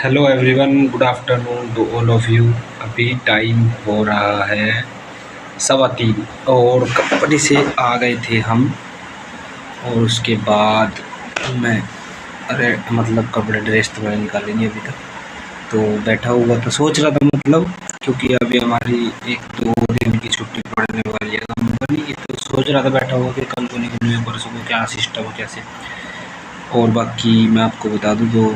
Hello everyone, good afternoon to all of you. अभी time हो रहा है 3:15 और कंपनी से आ गए थे हम। और उसके बाद मैं मतलब कपड़े ड्रेस तो मैंने निकाले नहीं अभी तक, तो बैठा हुआ था सोच रहा था क्योंकि अभी हमारी 1-2 दिन की छुट्टी पड़ने वाली है कंपनी की, तो सोच रहा था बैठा हुआ कि कल को निकलूँ परसों को क्या सिस्टम है कैसे। और बाकी मैं आपको बता दूं तो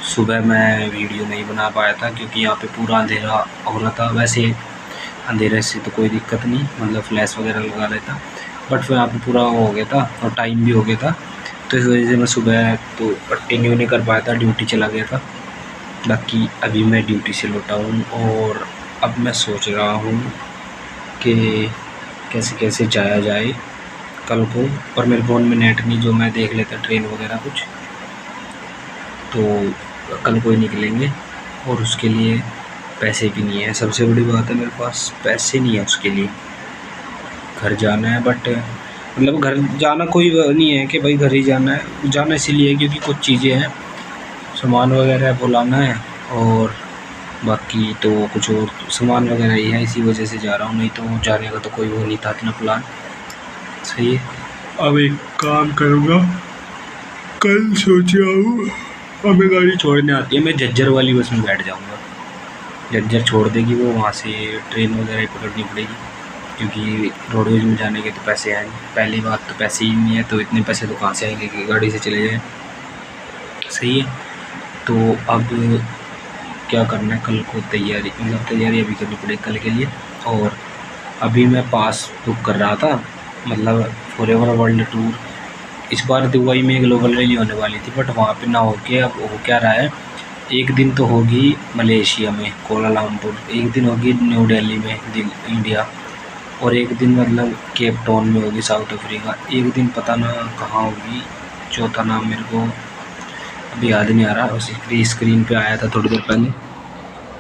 सुबह मैं वीडियो नहीं बना पाया था क्योंकि यहाँ पे पूरा अंधेरा हो रहा था। वैसे अंधेरे से तो कोई दिक्कत नहीं, मतलब फ्लैश वगैरह लगा लेता, बट फिर यहाँ पे पूरा हो गया था और टाइम भी हो गया था, तो इस वजह से मैं सुबह तो कंटिन्यू नहीं कर पाया था, ड्यूटी चला गया था। बाकी अभी मैं ड्यूटी से लौटा हूँ और अब मैं सोच रहा हूँ कि कैसे कैसे जाया जाए कल को। और मेरे फ़ोन में नेट नहीं, जो मैं देख लेता ट्रेन वगैरह कुछ, तो कल को ही निकलेंगे। और उसके लिए पैसे भी नहीं है, सबसे बड़ी बात है मेरे पास पैसे नहीं है उसके लिए। घर जाना है, बट मतलब घर जाना कोई नहीं है कि भाई घर ही जाना है, जाना इसीलिए क्योंकि कुछ चीज़ें हैं, सामान वगैरह वो लाना है, और बाकी तो कुछ और सामान वगैरह ही है, इसी वजह से जा रहा हूँ। नहीं तो जाने का तो कोई वो नहीं था इतना प्लान। सही है, अब एक काम करूँगा, कल सोच रहा हूँ हमें गाड़ी छोड़ने आती है, मैं झज्जर वाली बस में बैठ जाऊँगा। झज्जर छोड़ देगी वो, वहाँ से ट्रेन वगैरह ही पकड़नी पड़ेगी क्योंकि रोडवेज में जाने के तो पैसे हैं नहीं। पहली बात तो पैसे ही नहीं है, तो इतने पैसे तो कहाँ से आएंगे कि गाड़ी से चले जाएँ। सही है, तो अब क्या करना है, कल को तैयारी, मतलब तैयारी अभी करनी पड़ेगी कल के लिए। और अभी मैं पास बुक कर रहा था, मतलब फॉरएवर वर्ल्ड टूर। इस बार दुबई में ग्लोबल रैली होने वाली थी, बट वहाँ पे ना होके अब हो क्या रहा है, एक दिन तो होगी मलेशिया में कोलालमपुर, एक दिन होगी न्यू दिल्ली में इंडिया, और एक दिन मतलब केप टाउन में होगी साउथ अफ्रीका, एक दिन पता ना कहाँ होगी, चौथा नाम मेरे को अभी याद नहीं आ रहा, उसी स्क्रीन पे आया था थोड़ी देर पहले।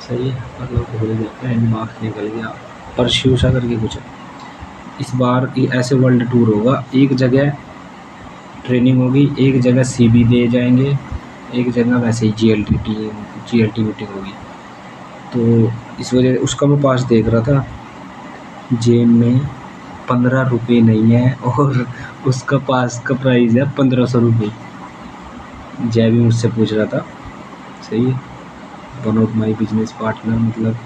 सही है, मतलब थोड़ी देर पहले दिमाग से निकल गया, परश्यूसा करके कुछ। इस बार ऐसे वर्ल्ड टूर होगा, एक जगह ट्रेनिंग होगी, एक जगह सीबी दे जाएंगे, एक जगह वैसे ही जीएलटी मीटिंग होगी। तो इस वजह उसका मैं पास देख रहा था, जेब में 15 रुपये नहीं है और उसका पास का प्राइस है 1500 रुपये। जय भी मुझसे पूछ रहा था। सही है, one of my business partner, मतलब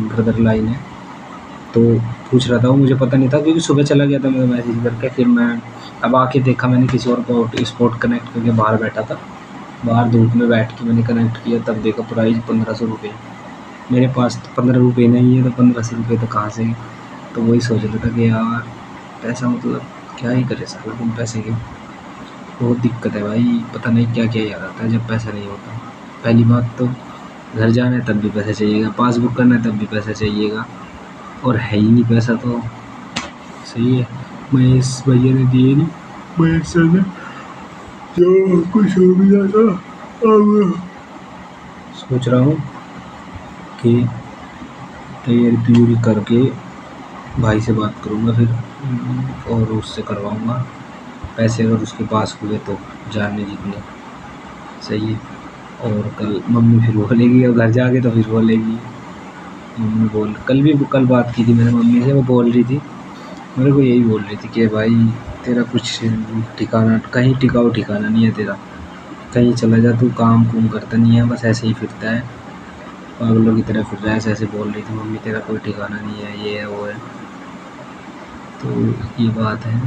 ब्रदर लाइन है, तो पूछ रहा था वो, मुझे पता नहीं था क्योंकि सुबह चला गया था मैं मैसेज करके। फिर मैं अब आके देखा, मैंने किसी और को स्पॉट कनेक्ट करके बाहर बैठा था, बाहर धूप में बैठ के मैंने कनेक्ट किया, तब देखा प्राइस 1500 रुपये। मेरे पास तो 15 रुपये नहीं है, तो 1500 रुपये तो कहाँ से। तो वही सोच रहा था कि यार पैसा, मतलब क्या ही करे साला तुम पैसे के, बहुत दिक्कत है भाई, पता नहीं क्या क्या याद आता है जब पैसा नहीं होता। पहली बात तो घर जाना है तब भी पैसा चाहिएगा, पासबुक करना है तब भी पैसा चाहिएगा, और है ही नहीं पैसा तो। सही है, महेश भैया ने दिए नहीं, महेश सर ने, जो कुछ हो भी जाता। अब सोच रहा हूँ कि तैयारी तैयारी करके भाई से बात करूँगा फिर, और उससे करवाऊँगा पैसे, अगर उसके पास हुए तो जाने जितने। सही है, और कल मम्मी फिर बोलेगी, और घर जाके तो फिर बोलेगी। मम्मी कल बात की थी मैंने मम्मी से, वो बोल रही थी, मेरे को यही बोल रही थी कि भाई तेरा कुछ ठिकाना, कहीं टिकाऊ ठिकाना नहीं है तेरा, कहीं चला जा तू, काम कुम करता नहीं है, बस ऐसे ही फिरता है, पागलों की तरह फिर रहा है, ऐसे बोल रही थी मम्मी, तेरा कोई ठिकाना नहीं है, ये है वो है। तो ये बात है,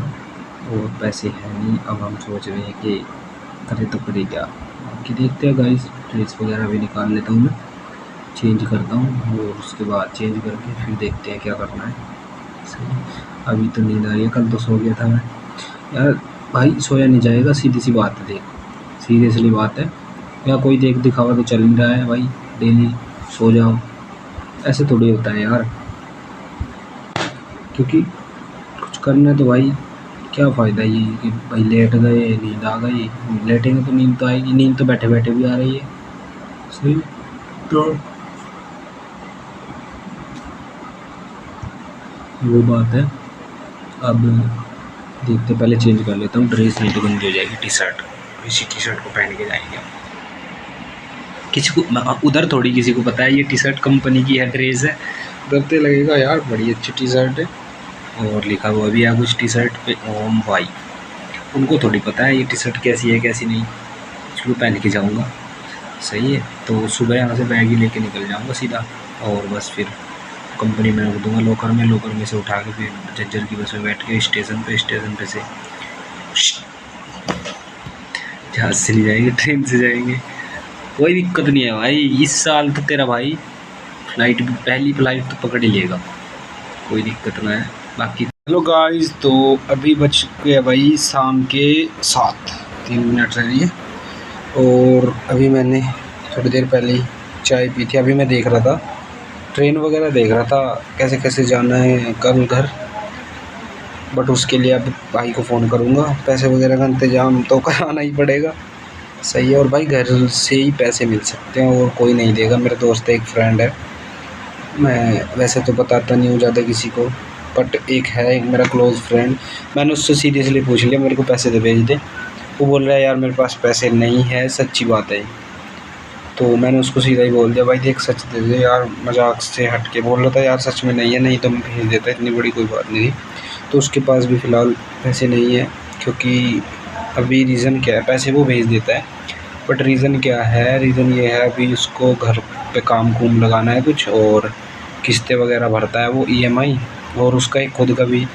और पैसे हैं नहीं। अब हम सोच रहे हैं कि करें तो करें क्या, बाकी देखते हैं गाइस। ड्रेस वगैरह भी निकाल लेता हूँ मैं, चेंज करता हूँ, और उसके बाद चेंज करके फिर देखते हैं क्या करना है। सही, अभी तो नींद आ रही है, कल तो सो गया था मैं यार। भाई सोया नहीं जाएगा, सीधी सी बात है, देख सीरियसली बात है, या कोई देख दिखावा तो चल नहीं रहा है भाई, डेली सो जाओ, ऐसे थोड़ी होता है यार, क्योंकि कुछ करना है तो भाई क्या फ़ायदा ये कि भाई लेट गए नींद आ गई, लेटेंगे तो नींद तो आएगी, नींद तो बैठे बैठे भी आ रही है। सही, तो वो बात है। अब देखते, पहले चेंज कर लेता हूँ ड्रेस, नहीं तो गंदी हो जाएगी टी शर्ट, इसी टी शर्ट को पहन के जाएंगे। किसी को उधर थोड़ी किसी को पता है ये टी शर्ट कंपनी की है, ड्रेस है, उधर तो लगेगा यार बड़ी अच्छी टी शर्ट है, और लिखा हुआ भी है कुछ टी शर्ट पे ओम भाई। उनको थोड़ी पता है ये टी शर्ट कैसी है कैसी नहीं, इसको पहन के जाऊँगा। सही है, तो सुबह यहाँ से बैग ही लेके निकल जाऊँगा सीधा, और बस फिर कंपनी में रख दूँगा लॉकर में, लॉकर में से उठा के फिर झज्जर की बस में बैठ के स्टेशन पे से जहाज़ से नहीं जाएंगे, ट्रेन से जाएंगे, कोई दिक्कत नहीं है भाई। इस साल तो तेरा भाई फ्लाइट भी, पहली फ्लाइट तो पकड़ ही लेगा, कोई दिक्कत ना है। बाकी हेलो गाइस, तो अभी बच गया भाई शाम के 7:03 रह रही है, और अभी मैंने थोड़ी देर पहले ही चाय पी थी। अभी मैं देख रहा था ट्रेन वगैरह, देख रहा था कैसे कैसे जाना है कल घर, बट उसके लिए अब भाई को फ़ोन करूँगा, पैसे वगैरह का इंतज़ाम तो कराना ही पड़ेगा। सही है, और भाई घर से ही पैसे मिल सकते हैं और कोई नहीं देगा। मेरे दोस्त एक फ्रेंड है, मैं वैसे तो बताता नहीं हूँ ज़्यादा किसी को, बट एक है एक मेरा क्लोज़ फ्रेंड, मैंने उससे सीरियसली पूछ लिया मेरे को पैसे दे भेज दे। वो बोल रहा है यार मेरे पास पैसे नहीं है, सच्ची बात है। तो मैंने उसको सीधा ही बोल दिया भाई देख सच दे दे यार, मजाक से हट के बोल रहा था यार सच में नहीं है, नहीं तो मैं भेज देता, इतनी बड़ी कोई बात नहीं थी। तो उसके पास भी फ़िलहाल पैसे नहीं है, क्योंकि अभी रीज़न क्या है, पैसे वो भेज देता है बट रीज़न क्या है, रीज़न ये है अभी उसको घर पे काम कूम लगाना है कुछ, और किस्तें वगैरह भरता है वो EMI, और उसका एक खुद का भी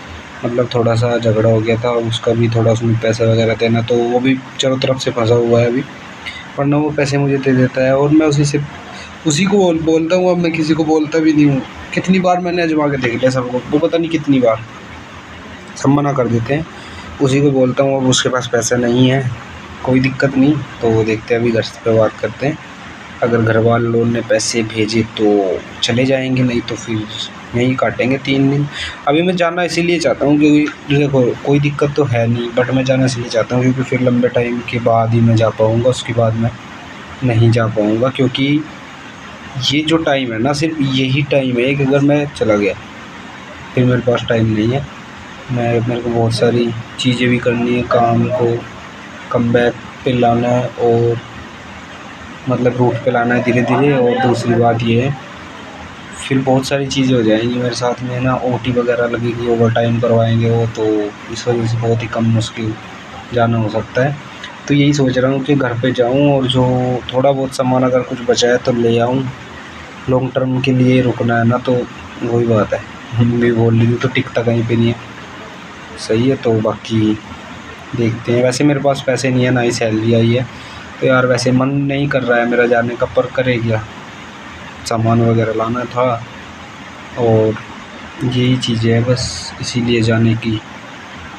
मतलब थोड़ा सा झगड़ा हो गया था, उसका भी थोड़ा उसमें पैसा वगैरह देना, तो वो भी चारों तरफ से फंसा हुआ है अभी, वरना वो पैसे मुझे दे देता है, और मैं उसी को बोलता हूँ। अब मैं किसी को बोलता भी नहीं हूँ, कितनी बार मैंने आजमा के देख लिया सबको, वो पता नहीं कितनी बार सब मना कर देते हैं। उसी को बोलता हूँ, अब उसके पास पैसा नहीं है, कोई दिक्कत नहीं, तो देखते हैं अभी घर पे बात करते हैं। अगर घर वालों ने पैसे भेजे तो चले जाएंगे, नहीं तो फिर यहीं काटेंगे 3 दिन। अभी मैं जाना इसीलिए चाहता हूँ क्योंकि देखो कोई दिक्कत तो है नहीं, बट मैं जाना इसलिए चाहता हूँ क्योंकि फिर लंबे टाइम के बाद ही मैं जा पाऊँगा, उसके बाद मैं नहीं जा पाऊँगा। क्योंकि ये जो टाइम है ना, सिर्फ यही टाइम है कि अगर मैं चला गया फिर मेरे पास टाइम नहीं है। मेरे को बहुत सारी चीज़ें भी करनी है, काम को कम बैक पे लाना है, और मतलब रूट पे लाना है धीरे धीरे। और दूसरी बात ये है फिर बहुत सारी चीज़ें हो जाएंगी मेरे साथ में ना, OT वगैरह लगेगी, ओवर टाइम करवाएंगे वो, तो इस वजह से बहुत ही कम मुश्किल जाना हो सकता है। तो यही सोच रहा हूँ कि घर पे जाऊँ और जो थोड़ा बहुत सामान अगर कुछ बचा है तो ले आऊँ। लॉन्ग टर्म के लिए रुकना है ना, तो वही बात है, हम भी बोल रही हूँ तो टिकता कहीं पे नहीं है। सही है, तो बाकी देखते हैं। वैसे मेरे पास पैसे नहीं है, ना ही सैलरी आई है, तो यार वैसे मन नहीं कर रहा है मेरा जाने का, पर करे क्या, सामान वगैरह लाना था और यही चीज़ें है बस, इसीलिए जाने की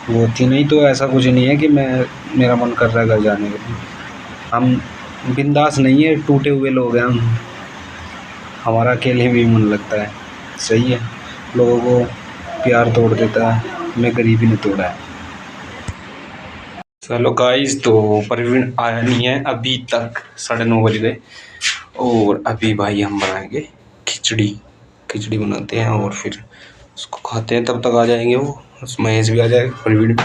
वो थी। नहीं तो ऐसा कुछ नहीं है कि मेरा मन कर रहा है घर जाने का। हम बिंदास नहीं है, टूटे हुए लोग हैं हम, हमारा अकेले भी मन लगता है। सही है, लोगों को प्यार तोड़ देता है, मैं गरीबी ने तोड़ा है। चलो गाइस, तो परवीन आया नहीं है अभी तक, 9:30 बज गए, और अभी भाई हम बनाएंगे खिचड़ी बनाते हैं और फिर उसको खाते हैं। तब तक आ जाएंगे वो, महेश भी आ जाएगा, परवीन भी।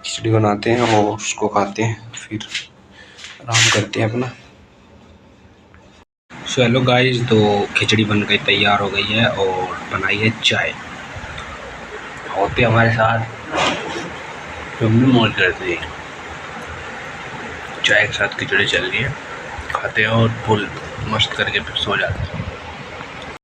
खिचड़ी बनाते हैं और उसको खाते हैं, फिर आराम करते हैं अपना। चलो गाइस, तो खिचड़ी बन गई, तैयार हो गई है, और बनाई है चाय। होते हमारे साथ तुम भी मौज करते हैं, चाय के साथ खिचड़ी चल रही है, खाते हैं और फुल मस्त करके फिर सो जाते हैं।